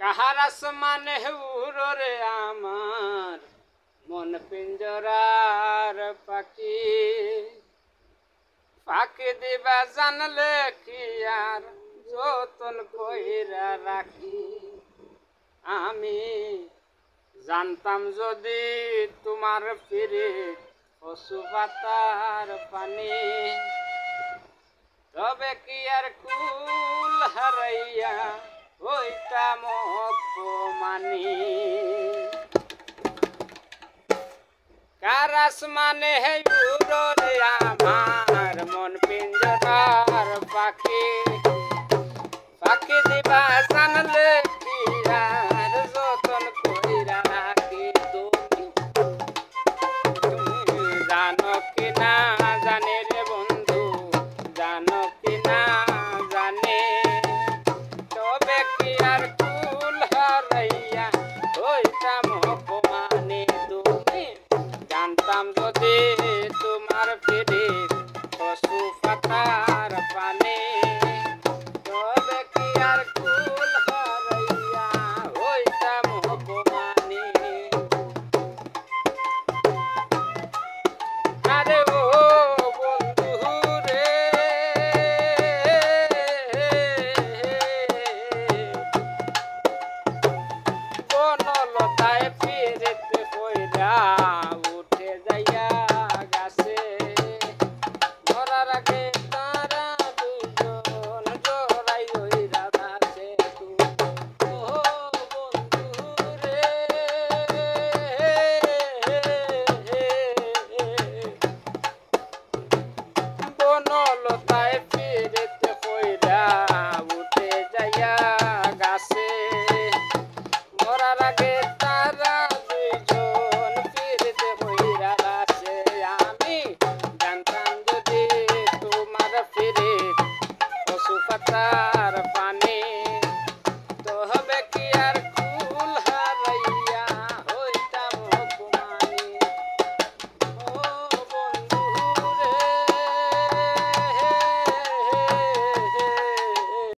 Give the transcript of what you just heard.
কাহার আসমানে উড়রে আমার মন পিঞ্জরার পাখি পাখি দিবা জানলে কি আর যতন কইরা রাখি আমি জানতাম যদি তোমার ফিরে পশু পাতার পানি তবে কি আর কুল হারাইয়া হইতাম অপমানি কার আসমানে উড়রে আমার মন পিঞ্জরার পাখি পাখি দিবা জানলে